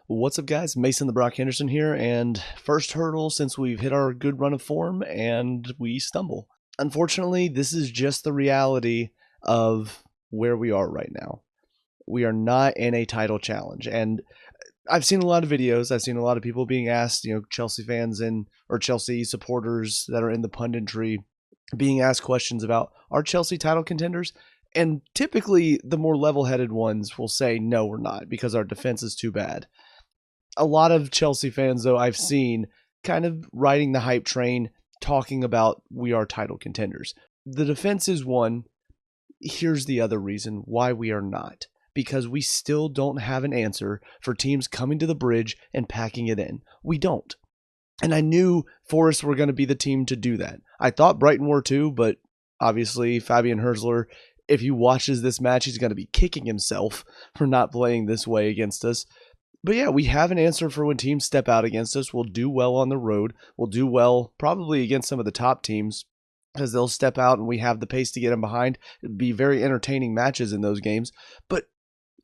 What's up, guys? Mason the Brock Henderson here, and first hurdle since we've hit our good run of form, and we stumble. Unfortunately, this is just the reality of where we are right now. We are not in a title challenge, and I've seen a lot of videos. I've seen a lot of people being asked, Chelsea fans or Chelsea supporters that are in the punditry being asked questions about, are Chelsea title contenders? And typically, the more level-headed ones will say, no, we're not, because our defense is too bad. A lot of Chelsea fans, though, I've seen kind of riding the hype train, talking about we are title contenders. The defense is one. Here's the other reason why we are not. Because we still don't have an answer for teams coming to the bridge and packing it in. We don't. And I knew Forest were going to be the team to do that. I thought Brighton were too, but obviously Fabian Herzler, if he watches this match, he's going to be kicking himself for not playing this way against us. But yeah, we have an answer for when teams step out against us. We'll do well on the road. We'll do well probably against some of the top teams because they'll step out and we have the pace to get them behind. It'd be very entertaining matches in those games. But,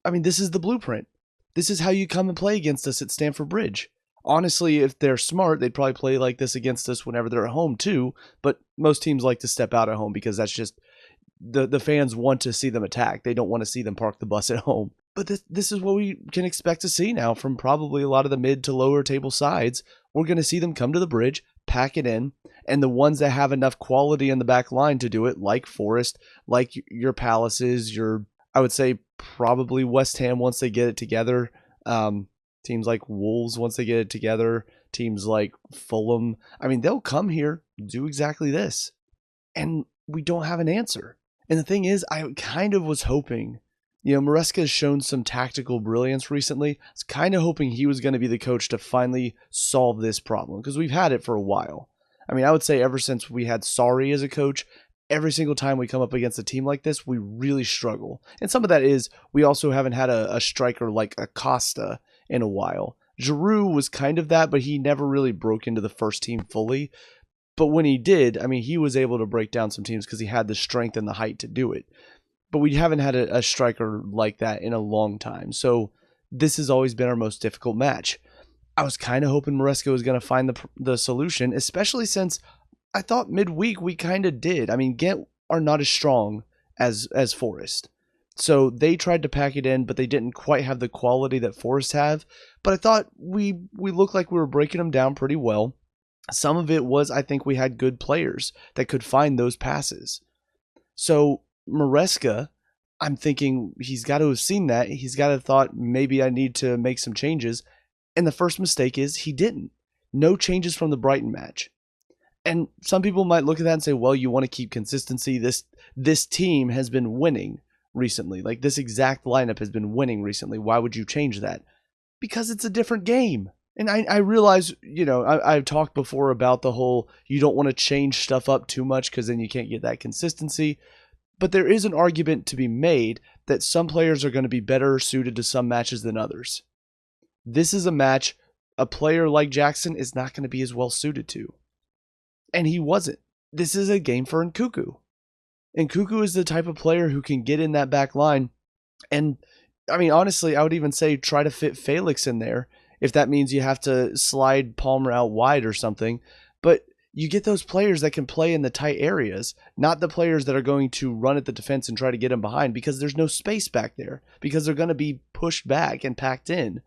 I mean, this is the blueprint. This is how you come and play against us at Stamford Bridge. Honestly, if they're smart, they'd probably play like this against us whenever they're at home too. But most teams like to step out at home because that's just the fans want to see them attack. They don't want to see them park the bus at home. But this is what we can expect to see now from probably a lot of the mid to lower table sides. We're going to see them come to the bridge, pack it in, and the ones that have enough quality in the back line to do it, like Forest, like your Palaces, I would say probably West Ham once they get it together. Teams like Wolves once they get it together. Teams like Fulham. I mean, they'll come here, do exactly this. And we don't have an answer. And the thing is, I kind of was hoping, Maresca has shown some tactical brilliance recently. I was kind of hoping he was going to be the coach to finally solve this problem because we've had it for a while. I mean, I would say ever since we had Sarri as a coach, every single time we come up against a team like this, we really struggle. And some of that is we also haven't had a striker like Acosta in a while. Giroud was kind of that, but he never really broke into the first team fully. But when he did, I mean, he was able to break down some teams because he had the strength and the height to do it. But we haven't had a striker like that in a long time. So this has always been our most difficult match. I was kind of hoping Maresca was going to find the solution, especially since I thought midweek we kind of did. I mean, Ghent are not as strong as Forest. So they tried to pack it in, but they didn't quite have the quality that Forest have. But I thought we looked like we were breaking them down pretty well. Some of it was I think we had good players that could find those passes. So Maresca, I'm thinking he's got to have seen that. He's got to have thought maybe I need to make some changes. And the first mistake is he didn't. No changes from the Brighton match. And some people might look at that and say, well, you want to keep consistency. This team has been winning recently. Like this exact lineup has been winning recently. Why would you change that? Because it's a different game. And I realize, I've talked before about the whole, you don't want to change stuff up too much because then you can't get that consistency. But there is an argument to be made that some players are going to be better suited to some matches than others. This is a match a player like Jackson is not going to be as well suited to. And he wasn't. This is a game for Nkuku. Nkuku is the type of player who can get in that back line. And, I mean, honestly, I would even say try to fit Felix in there if that means you have to slide Palmer out wide or something. But you get those players that can play in the tight areas, not the players that are going to run at the defense and try to get him behind because there's no space back there, because they're going to be pushed back and packed in.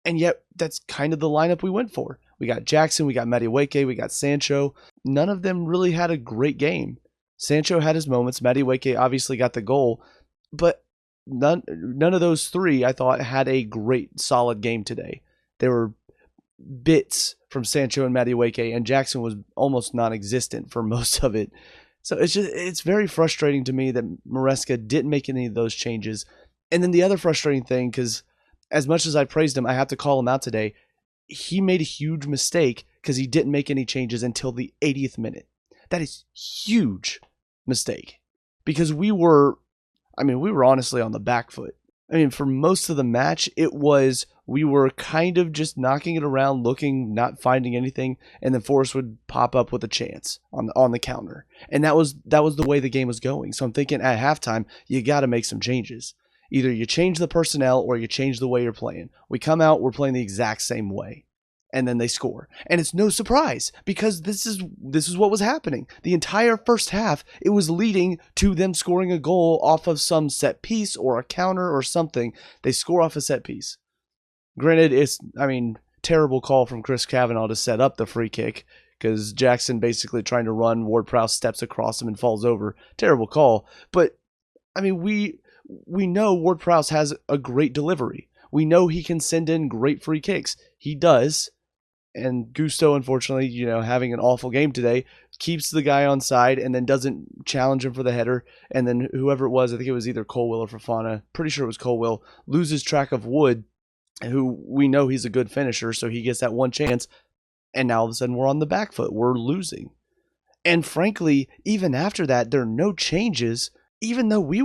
And yet, that's kind of the lineup we went for. We got Jackson, we got Madueke, we got Sancho. None of them really had a great game. Sancho had his moments. Madueke obviously got the goal. But none of those three, I thought, had a great, solid game today. There were bits from Sancho and Madueke, and Jackson was almost non-existent for most of it. So it's very frustrating to me that Maresca didn't make any of those changes. And then the other frustrating thing, because as much as I praised him, I have to call him out today. He made a huge mistake because he didn't make any changes until the 80th minute. That is huge mistake because we were honestly on the back foot. I mean, for most of the match, we were kind of just knocking it around, looking, not finding anything, and then Forrest would pop up with a chance on the counter. And that was the way the game was going. So I'm thinking at halftime, you got to make some changes. Either you change the personnel or you change the way you're playing. We come out, we're playing the exact same way. And then they score. And it's no surprise because this is what was happening. The entire first half, it was leading to them scoring a goal off of some set piece or a counter or something. They score off a set piece. Granted, terrible call from Chris Cavanaugh to set up the free kick because Jackson basically trying to run, Ward-Prowse steps across him and falls over. Terrible call. But, we know Ward-Prowse has a great delivery. We know he can send in great free kicks. He does. And Gusto, unfortunately, having an awful game today, keeps the guy on side and then doesn't challenge him for the header. And then whoever it was, I think it was either Colwill or Fofana, pretty sure it was Colwill, loses track of Wood, who we know he's a good finisher, so he gets that one chance. And now all of a sudden we're on the back foot. We're losing. And frankly, even after that, there are no changes, even though we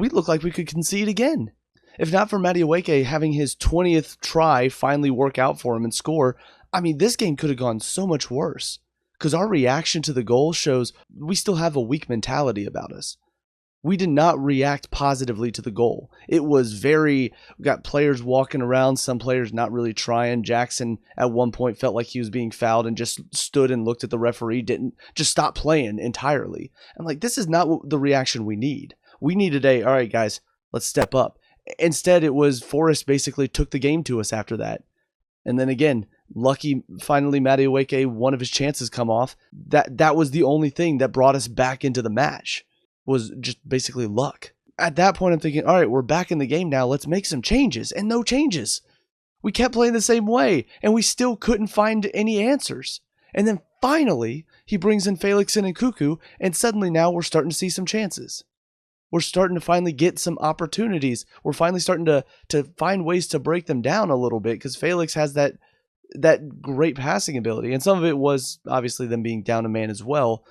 look like we could concede again. If not for Madueke having his 20th try finally work out for him and score, this game could have gone so much worse because our reaction to the goal shows we still have a weak mentality about us. We did not react positively to the goal. It was we got players walking around, some players not really trying. Jackson at one point felt like he was being fouled and just stood and looked at the referee, didn't just stop playing entirely. I'm like, this is not the reaction we need. We need today, all right, guys, let's step up. Instead, it was Forrest basically took the game to us after that. And then again, lucky finally Madueke, one of his chances come off. That was the only thing that brought us back into the match, was just basically luck. At that point, I'm thinking, all right, we're back in the game now. Let's make some changes. And no changes. We kept playing the same way, and we still couldn't find any answers. And then finally, he brings in Felix and Nkuku, and suddenly now we're starting to see some chances. We're starting to finally get some opportunities. We're finally starting to find ways to break them down a little bit because Felix has that great passing ability. And some of it was obviously them being down a man as well.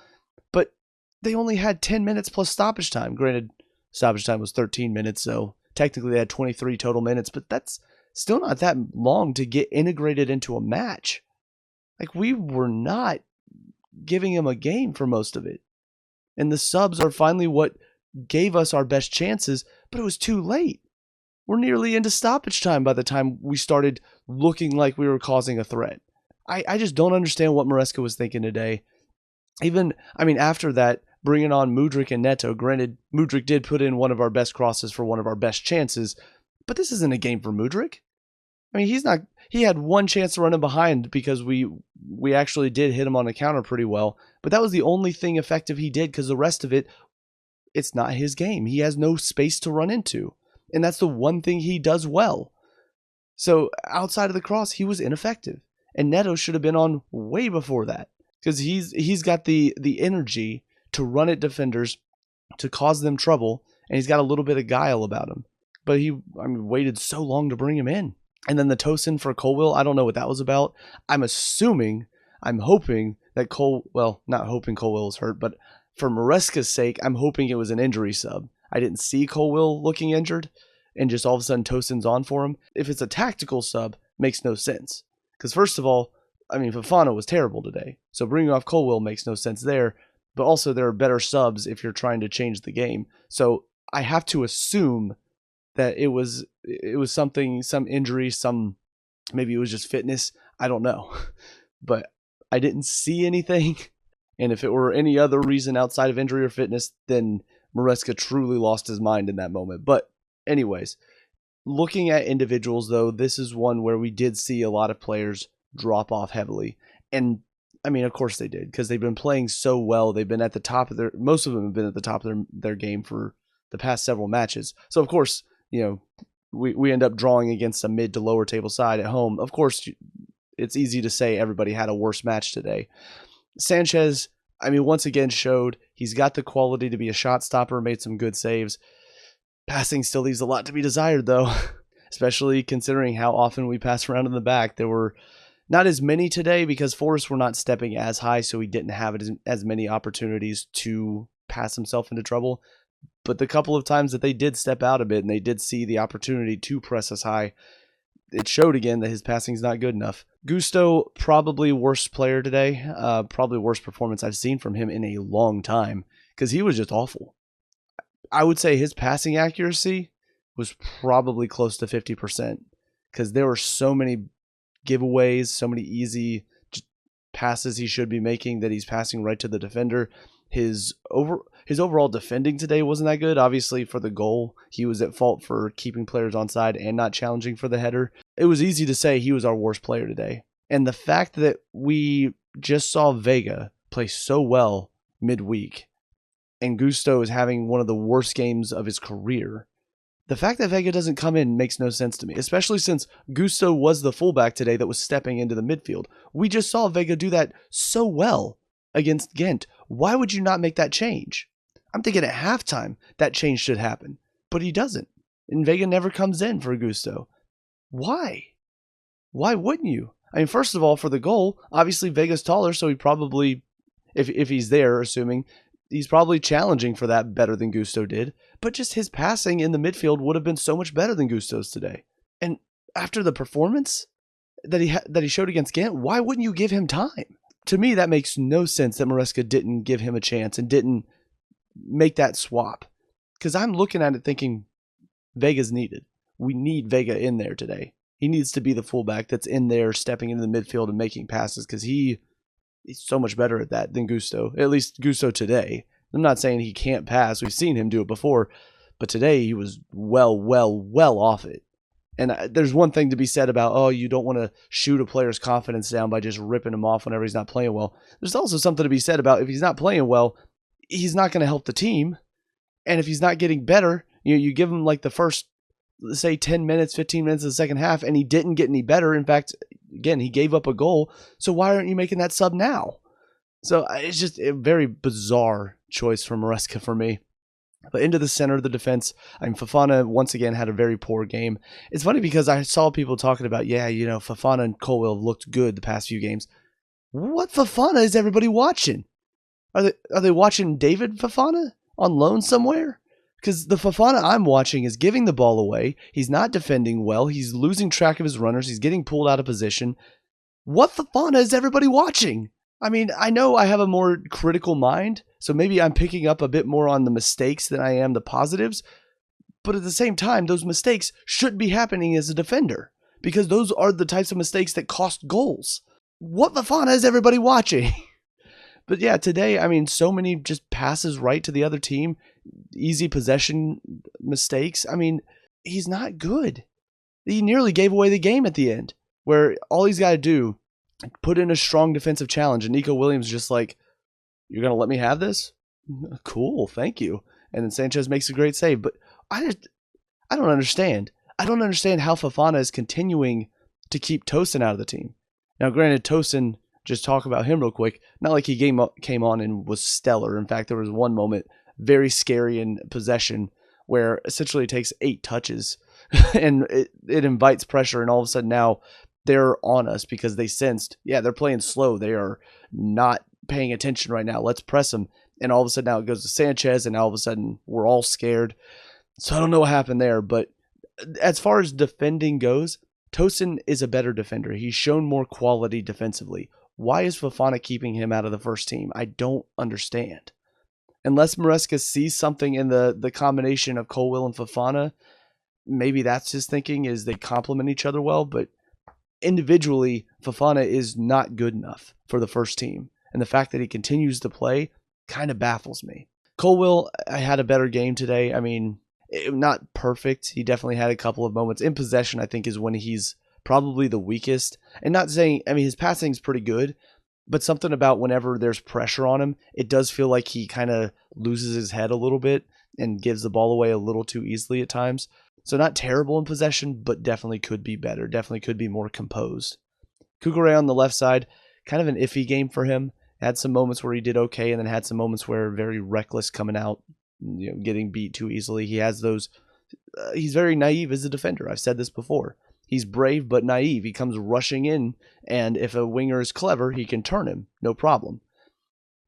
But they only had 10 minutes plus stoppage time. Granted, stoppage time was 13 minutes, so technically they had 23 total minutes. But that's still not that long to get integrated into a match. Like, we were not giving him a game for most of it. And the subs are finally what gave us our best chances, but it was too late. We're nearly into stoppage time by the time we started looking like we were causing a threat. I just don't understand what Maresca was thinking today. After that, bringing on Mudryk and Neto, granted, Mudryk did put in one of our best crosses for one of our best chances, but this isn't a game for Mudryk. He had one chance to run him behind because we actually did hit him on a counter pretty well, but that was the only thing effective he did because the rest of it, it's not his game. He has no space to run into. And that's the one thing he does well. So outside of the cross, he was ineffective. And Neto should have been on way before that. Because he's got the energy to run at defenders, to cause them trouble, and he's got a little bit of guile about him. But he waited so long to bring him in. And then the Tosin for Colwill, I don't know what that was about. I'm hoping that not hoping Colwill was hurt, but for Maresca's sake, I'm hoping it was an injury sub. I didn't see Colwill looking injured, and just all of a sudden Tosin's on for him. If it's a tactical sub, makes no sense. Because first of all, Fofana was terrible today, so bringing off Colwill makes no sense there. But also there are better subs if you're trying to change the game. So I have to assume that it was something, some injury, maybe it was just fitness. I don't know, but I didn't see anything. And if it were any other reason outside of injury or fitness, then Maresca truly lost his mind in that moment. But anyways, looking at individuals, though, this is one where we did see a lot of players drop off heavily. And, of course they did, because they've been playing so well. They've been at the top of most of them have been at the top of their game for the past several matches. So, of course, we end up drawing against a mid to lower table side at home. Of course, it's easy to say everybody had a worse match today. Sanchez, once again showed he's got the quality to be a shot stopper, made some good saves. Passing still leaves a lot to be desired, though, especially considering how often we pass around in the back. There were not as many today because Forrest were not stepping as high, so he didn't have as many opportunities to pass himself into trouble. But the couple of times that they did step out a bit and they did see the opportunity to press us high, it showed again that his passing's not good enough. Gusto, probably worst player today. Probably worst performance I've seen from him in a long time because he was just awful. I would say his passing accuracy was probably close to 50% because there were so many giveaways, so many easy passes he should be making that he's passing right to the defender. His overall defending today wasn't that good. Obviously, for the goal, he was at fault for keeping players onside and not challenging for the header. It was easy to say he was our worst player today. And the fact that we just saw Vega play so well midweek and Gusto is having one of the worst games of his career, the fact that Vega doesn't come in makes no sense to me, especially since Gusto was the fullback today that was stepping into the midfield. We just saw Vega do that so well against Ghent. Why would you not make that change? I'm thinking at halftime that change should happen, but he doesn't. And Vega never comes in for Gusto. Why? Why wouldn't you? I mean, first of all, for the goal, obviously Vega's taller, so he probably, if he's there, assuming, he's probably challenging for that better than Gusto did. But just his passing in the midfield would have been so much better than Gusto's today. And after the performance that he showed against Ghent, why wouldn't you give him time? To me, that makes no sense that Maresca didn't give him a chance and didn't make that swap. Because I'm looking at it thinking, Vega's needed. We need Vega in there today. He needs to be the fullback that's in there stepping into the midfield and making passes because he's so much better at that than Gusto. At least Gusto today. I'm not saying he can't pass. We've seen him do it before. But today he was well off it. And there's one thing to be said about, oh, you don't want to shoot a player's confidence down by just ripping him off whenever he's not playing well. There's also something to be said about if he's not playing well, he's not going to help the team. And if he's not getting better, you give him like the first, let's say 10 minutes, 15 minutes of the second half, and he didn't get any better. In fact, again, he gave up a goal. So why aren't you making that sub now? So it's just a very bizarre choice from Maresca for me. But into the center of the defense, I mean, Fofana once again had a very poor game. It's funny because I saw people talking about, Fofana and Colwill have looked good the past few games. What Fofana is everybody watching? Are they watching David Fofana on loan somewhere? Because the Fofana I'm watching is giving the ball away. He's not defending well. He's losing track of his runners. He's getting pulled out of position. What Fofana is everybody watching? I mean, I know I have a more critical mind, so maybe I'm picking up a bit more on the mistakes than I am the positives. But at the same time, those mistakes shouldn't be happening as a defender because those are the types of mistakes that cost goals. What Fofana is everybody watching? But yeah, today, I mean, so many just passes right to the other team, easy possession mistakes. I mean, he's not good. He nearly gave away the game at the end, where all he's got to do, put in a strong defensive challenge, and Nico Williams just like, you're going to let me have this? Cool, thank you. And then Sanchez makes a great save. But I don't understand. I don't understand how Fofana is continuing to keep Tosin out of the team. Now, granted, Tosin, just talk about him real quick, not like he came on and was stellar. In fact, there was one moment, very scary in possession, where essentially it takes 8 touches and it invites pressure, and all of a sudden now they're on us because they sensed, they're playing slow. They are not paying attention right now. Let's press them. And all of a sudden now it goes to Sanchez, and all of a sudden we're all scared. So I don't know what happened there, but as far as defending goes, Tosin is a better defender. He's shown more quality defensively. Why is Fofana keeping him out of the first team? I don't understand. Unless Maresca sees something in the combination of Colwill and Fofana, maybe that's his thinking, is they complement each other well, but individually, Fofana is not good enough for the first team. And the fact that he continues to play kind of baffles me. Colwill had a better game today. I mean, not perfect. He definitely had a couple of moments. In possession, I think, is when he's probably the weakest. And not saying, I mean, his passing's pretty good, but something about whenever there's pressure on him, it does feel like he kind of loses his head a little bit and gives the ball away a little too easily at times. So not terrible in possession, but definitely could be better. Definitely could be more composed. Kukure on the left side, kind of an iffy game for him. Had some moments where he did okay, and then had some moments where very reckless coming out, getting beat too easily. He has those. He's very naive as a defender. I've said this before. He's brave but naive. He comes rushing in, and if a winger is clever, he can turn him, no problem.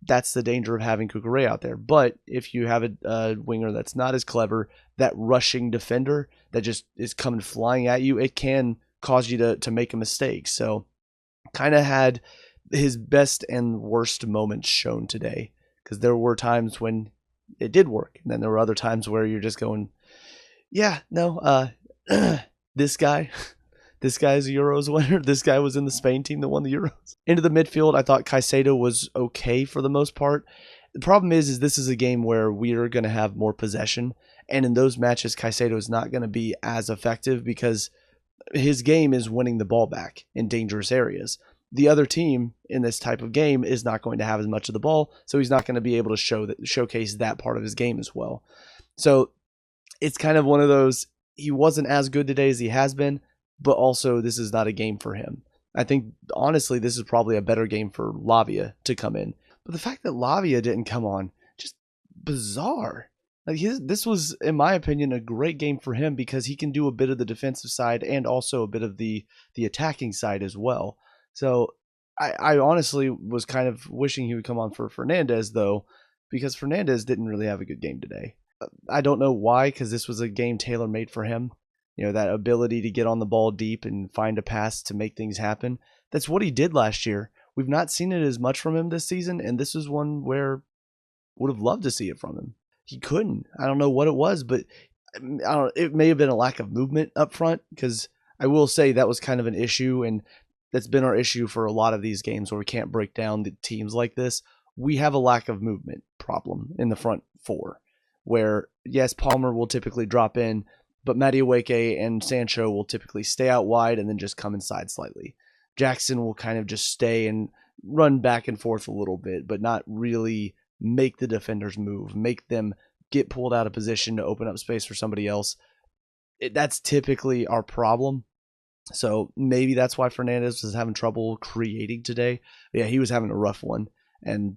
That's the danger of having Kukure out there. But if you have a winger that's not as clever, that rushing defender that just is coming flying at you, it can cause you to make a mistake. So kind of had his best and worst moments shown today, because there were times when it did work, and then there were other times where you're just going, Yeah, no, this guy, this guy's a Euros winner. This guy was in the Spain team that won the Euros. Into the midfield, I thought Caicedo was okay for the most part. The problem is this is a game where we are going to have more possession, and in those matches, Caicedo is not going to be as effective because his game is winning the ball back in dangerous areas. The other team in this type of game is not going to have as much of the ball, so he's not going to be able to showcase that part of his game as well. So it's kind of one of those, he wasn't as good today as he has been, but also this is not a game for him. I think, honestly, this is probably a better game for Lavia to come in. But the fact that Lavia didn't come on, just bizarre. Like this was, in my opinion, a great game for him because he can do a bit of the defensive side and also a bit of the attacking side as well. So I honestly was kind of wishing he would come on for Fernandez, though, because Fernandez didn't really have a good game today. I don't know why, because this was a game tailor-made for him. You know, that ability to get on the ball deep and find a pass to make things happen. That's what he did last year. We've not seen it as much from him this season, and this is one where would have loved to see it from him. He couldn't. I don't know what it was, but it may have been a lack of movement up front, because I will say that was kind of an issue, and that's been our issue for a lot of these games where we can't break down the teams like this. We have a lack of movement problem in the front four, where, yes, Palmer will typically drop in, but Madueke and Sancho will typically stay out wide and then just come inside slightly. Jackson will kind of just stay and run back and forth a little bit, but not really make the defenders move, make them get pulled out of position to open up space for somebody else. That's typically our problem. So maybe that's why Fernandez was having trouble creating today. Yeah, he was having a rough one. And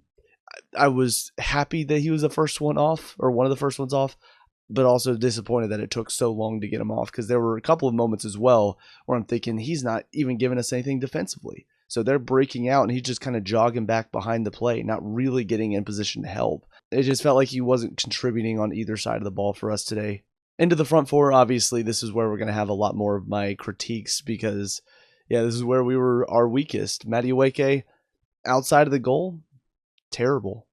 I was happy that he was the first one off, or one of the first ones off, but also disappointed that it took so long to get him off, because there were a couple of moments as well where I'm thinking he's not even giving us anything defensively. So they're breaking out and he's just kind of jogging back behind the play, not really getting in position to help. It just felt like he wasn't contributing on either side of the ball for us today. Into the front four, obviously, this is where we're going to have a lot more of my critiques because, yeah, this is where we were our weakest. Madueke, outside of the goal, terrible.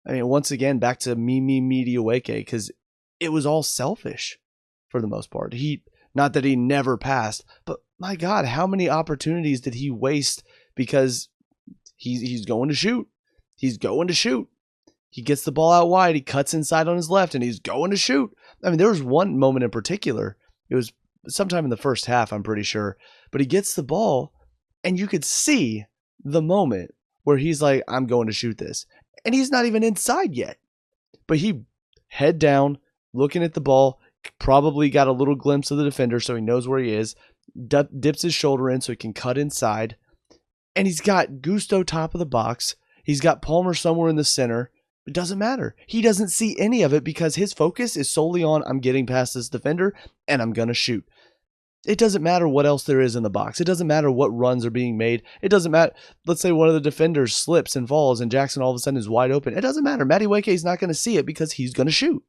I mean, once again, back to Madueke, because it was all selfish for the most part. Not that he never passed, but my God, how many opportunities did he waste because he's going to shoot. He's going to shoot. He gets the ball out wide. He cuts inside on his left, and he's going to shoot. I mean, there was one moment in particular. It was sometime in the first half, I'm pretty sure. But he gets the ball, and you could see the moment where he's like, I'm going to shoot this. And he's not even inside yet. But he, head down, looking at the ball, probably got a little glimpse of the defender so he knows where he is, dips his shoulder in so he can cut inside. And he's got Gusto top of the box. He's got Palmer somewhere in the center. It doesn't matter. He doesn't see any of it because his focus is solely on, I'm getting past this defender and I'm going to shoot. It doesn't matter what else there is in the box. It doesn't matter what runs are being made. It doesn't matter. Let's say one of the defenders slips and falls and Jackson all of a sudden is wide open. It doesn't matter. Madueke is not going to see it because he's going to shoot.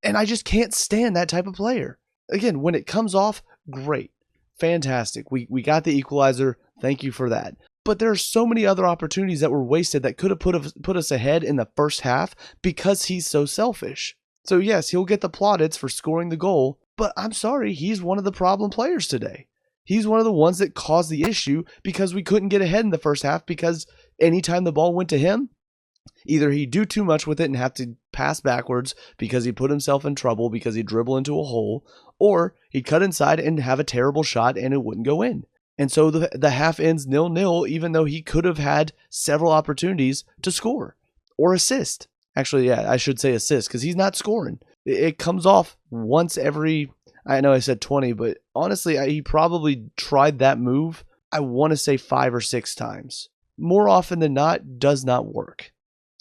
And I just can't stand that type of player. Again, when it comes off, great. Fantastic. We got the equalizer. Thank you for that. But there are so many other opportunities that were wasted that could have put us ahead in the first half because he's so selfish. So yes, he'll get the plaudits for scoring the goal, but I'm sorry, he's one of the problem players today. He's one of the ones that caused the issue because we couldn't get ahead in the first half because anytime the ball went to him, either he'd do too much with it and have to pass backwards because he put himself in trouble because he'd dribble into a hole, or he'd cut inside and have a terrible shot and it wouldn't go in. And so the half ends 0-0, even though he could have had several opportunities to score or assist. Actually, yeah, I should say assist because he's not scoring. It comes off once every, I know I said 20, but honestly, he probably tried that move, I want to say 5 or 6 times. More often than not, does not work.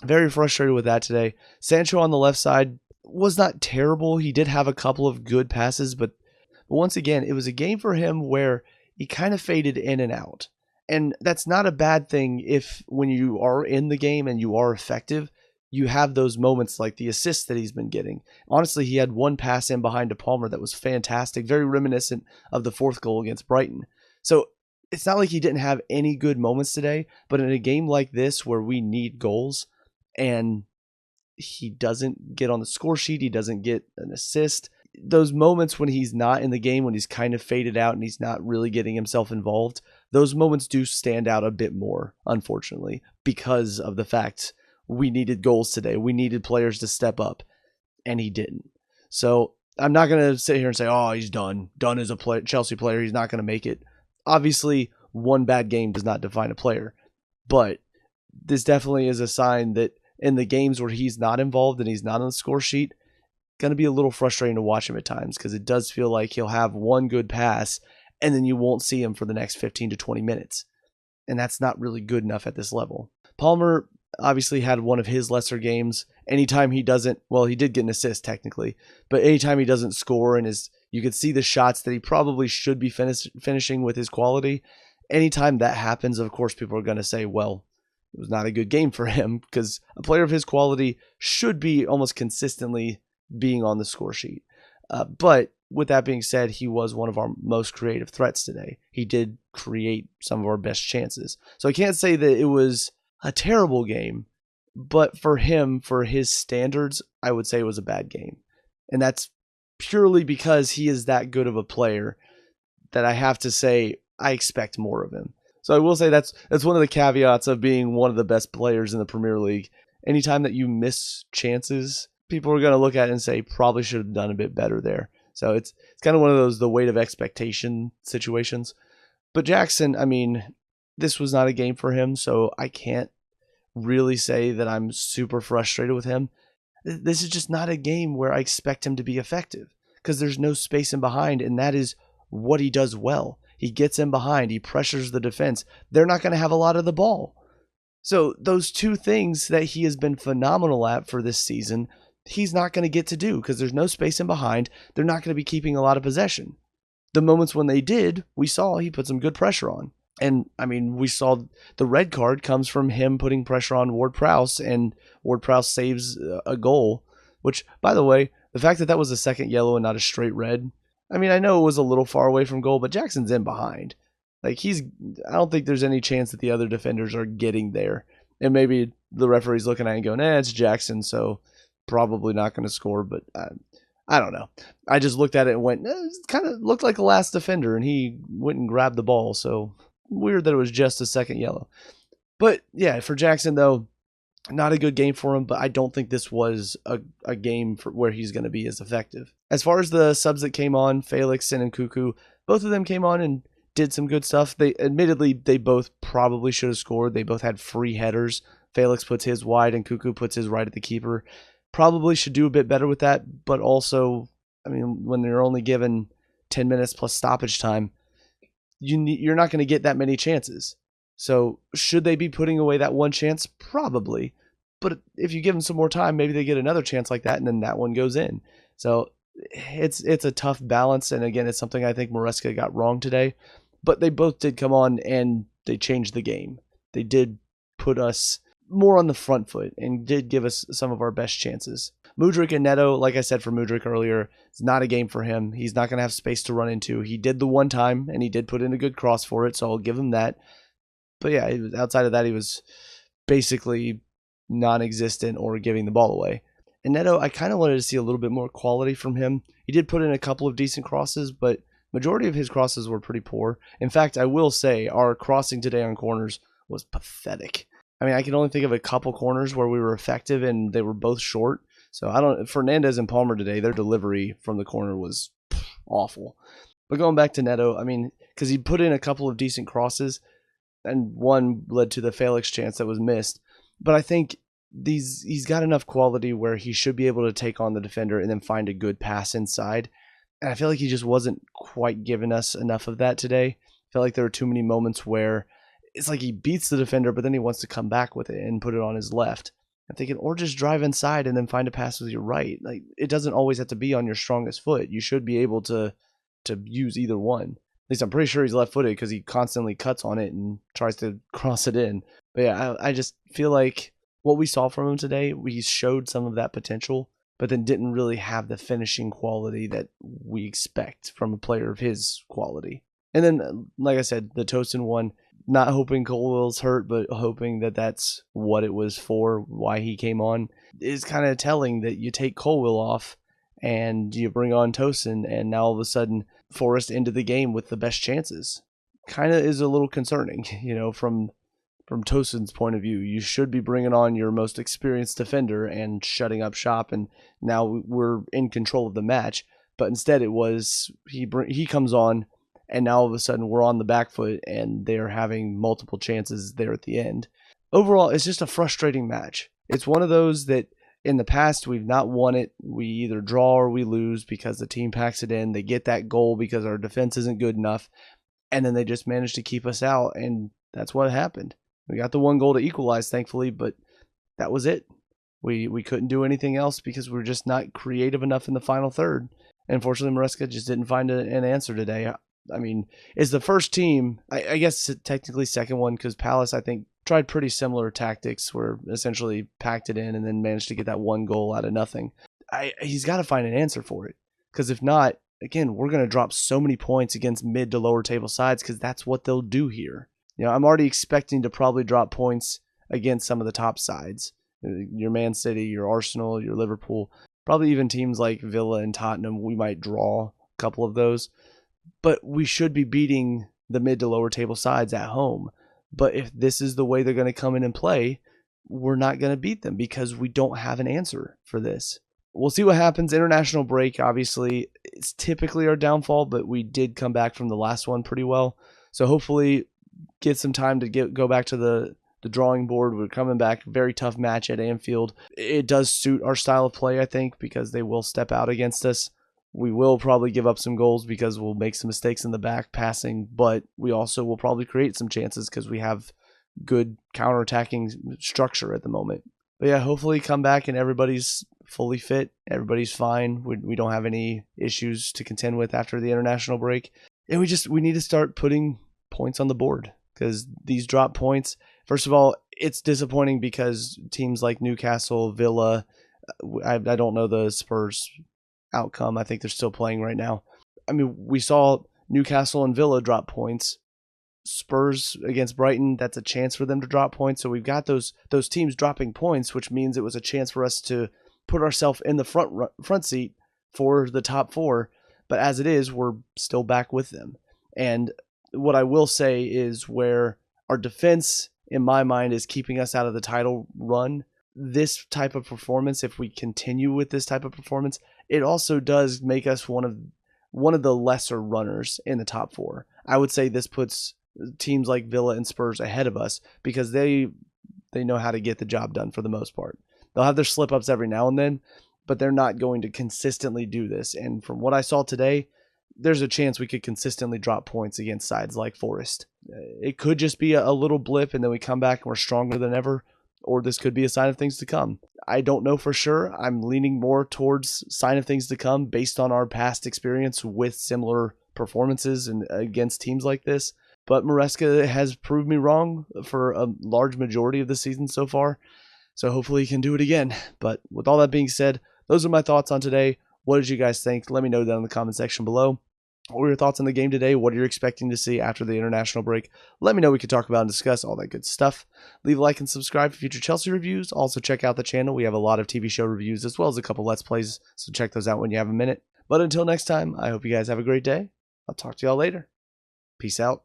Very frustrated with that today. Sancho on the left side was not terrible. He did have a couple of good passes, but once again, it was a game for him where he kind of faded in and out. And that's not a bad thing if when you are in the game and you are effective, you have those moments like the assists that he's been getting. Honestly, he had one pass in behind to Palmer that was fantastic, very reminiscent of the 4th goal against Brighton. So it's not like he didn't have any good moments today, but in a game like this where we need goals and he doesn't get on the score sheet, he doesn't get an assist, those moments when he's not in the game, when he's kind of faded out and he's not really getting himself involved, those moments do stand out a bit more, unfortunately, because of the fact we needed goals today. We needed players to step up, and he didn't. So I'm not going to sit here and say, oh, he's done. Done as a Chelsea player. He's not going to make it. Obviously, one bad game does not define a player, but this definitely is a sign that in the games where he's not involved and he's not on the score sheet, going to be a little frustrating to watch him at times, because it does feel like he'll have one good pass and then you won't see him for the next 15 to 20 minutes. And that's not really good enough at this level. Palmer obviously had one of his lesser games. Anytime he doesn't, well, he did get an assist technically, but anytime he doesn't score and you could see the shots that he probably should be finishing with his quality. Anytime that happens, of course, people are going to say, well, it was not a good game for him, because a player of his quality should be almost consistently being on the score sheet. But with that being said, he was one of our most creative threats today. He did create some of our best chances. So I can't say that it was a terrible game, but for him, for his standards, I would say it was a bad game. And that's purely because he is that good of a player that I have to say I expect more of him. So I will say that's one of the caveats of being one of the best players in the Premier League. Anytime that you miss chances, people are going to look at it and say probably should have done a bit better there. So it's kind of one of those the weight of expectation situations. But Jackson, I mean, this was not a game for him, so I can't really say that I'm super frustrated with him. This is just not a game where I expect him to be effective, because there's no space in behind, and that is what he does well. He gets in behind, he pressures the defense. They're not going to have a lot of the ball. So those two things that he has been phenomenal at for this season, he's not going to get to do, because there's no space in behind. They're not going to be keeping a lot of possession. The moments when they did, we saw he put some good pressure on. And, I mean, we saw the red card comes from him putting pressure on Ward-Prowse, and Ward-Prowse saves a goal, which, by the way, the fact that that was a second yellow and not a straight red, I mean, I know it was a little far away from goal, but Jackson's in behind. Like, I don't think there's any chance that the other defenders are getting there. And maybe the referee's looking at it and going, it's Jackson, so probably not going to score, but I don't know. I just looked at it and went, it kind of looked like the last defender, and he went and grabbed the ball, so weird that it was just a second yellow. But yeah, for Jackson, though, not a good game for him, but I don't think this was a game where he's going to be as effective. As far as the subs that came on, Felix and Nkuku, both of them came on and did some good stuff. Admittedly, they both probably should have scored. They both had free headers. Felix puts his wide and Nkuku puts his right at the keeper. Probably should do a bit better with that, but also, I mean, when you're only given 10 minutes plus stoppage time, you're not going to get that many chances. So should they be putting away that one chance? Probably. But if you give them some more time, maybe they get another chance like that, and then that one goes in. So it's a tough balance, and again, it's something I think Maresca got wrong today. But they both did come on, and they changed the game. They did put us more on the front foot and did give us some of our best chances. Mudryk and Neto, like I said for Mudryk earlier, it's not a game for him. He's not going to have space to run into. He did the one time, and he did put in a good cross for it, so I'll give him that. But yeah, outside of that, he was basically non-existent or giving the ball away. And Neto, I kind of wanted to see a little bit more quality from him. He did put in a couple of decent crosses, but majority of his crosses were pretty poor. In fact, I will say our crossing today on corners was pathetic. I mean, I can only think of a couple corners where we were effective, and they were both short. So Fernandez and Palmer today, their delivery from the corner was awful. But going back to Neto, I mean, because he put in a couple of decent crosses, and one led to the Felix chance that was missed. But I think he's got enough quality where he should be able to take on the defender and then find a good pass inside. And I feel like he just wasn't quite giving us enough of that today. I felt like there were too many moments where it's like he beats the defender, but then he wants to come back with it and put it on his left. I'm thinking, or just drive inside and then find a pass with your right. Like, it doesn't always have to be on your strongest foot. You should be able to use either one. At least I'm pretty sure he's left-footed because he constantly cuts on it and tries to cross it in. But yeah, I just feel like what we saw from him today, he showed some of that potential, but then didn't really have the finishing quality that we expect from a player of his quality. And then, like I said, the Tosin one, not hoping Colwell's hurt, but hoping that that's what it was for, why he came on, is kind of telling that you take Colwell off, and you bring on Tosin, and now all of a sudden Forrest into the game with the best chances. Kind of is a little concerning, from Tosin's point of view. You should be bringing on your most experienced defender and shutting up shop, and now we're in control of the match. But instead it was he comes on, and now all of a sudden we're on the back foot, and they're having multiple chances there at the end. Overall, it's just a frustrating match. It's one of those that in the past we've not won it. We either draw or we lose because the team packs it in. They get that goal because our defense isn't good enough, and then they just manage to keep us out, and that's what happened. We got the one goal to equalize, thankfully, but that was it. We couldn't do anything else because we're just not creative enough in the final third. And unfortunately, Maresca just didn't find an answer today. I mean, it's the first team, I guess technically second one, because Palace, I think, tried pretty similar tactics where essentially packed it in and then managed to get that one goal out of nothing. He's got to find an answer for it, because if not, again, we're going to drop so many points against mid to lower table sides because that's what they'll do here. I'm already expecting to probably drop points against some of the top sides. Your Man City, your Arsenal, your Liverpool, probably even teams like Villa and Tottenham. We might draw a couple of those. But we should be beating the mid to lower table sides at home. But if this is the way they're going to come in and play, we're not going to beat them because we don't have an answer for this. We'll see what happens. International break, obviously, it's typically our downfall, but we did come back from the last one pretty well. So hopefully get some time to go back to the drawing board. We're coming back. Very tough match at Anfield. It does suit our style of play, I think, because they will step out against us. We will probably give up some goals because we'll make some mistakes in the back passing, but we also will probably create some chances because we have good counterattacking structure at the moment. But yeah, hopefully come back and everybody's fully fit. Everybody's fine. We don't have any issues to contend with after the international break. And we need to start putting points on the board, because these drop points, first of all, it's disappointing because teams like Newcastle, Villa, I don't know the Spurs outcome. I think they're still playing right now. I mean, we saw Newcastle and Villa drop points. Spurs against Brighton, that's a chance for them to drop points. So we've got those teams dropping points, which means it was a chance for us to put ourselves in the front seat for the top four. But as it is, we're still back with them. And what I will say is where our defense, in my mind, is keeping us out of the title run, this type of performance, if we continue with this type of performance, it also does make us one of the lesser runners in the top four. I would say this puts teams like Villa and Spurs ahead of us because they know how to get the job done for the most part. They'll have their slip-ups every now and then, but they're not going to consistently do this. And from what I saw today, there's a chance we could consistently drop points against sides like Forest. It could just be a little blip and then we come back and we're stronger than ever, or this could be a sign of things to come. I don't know for sure. I'm leaning more towards sign of things to come based on our past experience with similar performances and against teams like this. But Maresca has proved me wrong for a large majority of the season so far. So hopefully he can do it again. But with all that being said, those are my thoughts on today. What did you guys think? Let me know down in the comment section below. What were your thoughts on the game today? What are you expecting to see after the international break? Let me know. We could talk about and discuss all that good stuff. Leave a like and subscribe for future Chelsea reviews. Also check out the channel. We have a lot of TV show reviews as well as a couple Let's Plays. So check those out when you have a minute. But until next time, I hope you guys have a great day. I'll talk to y'all later. Peace out.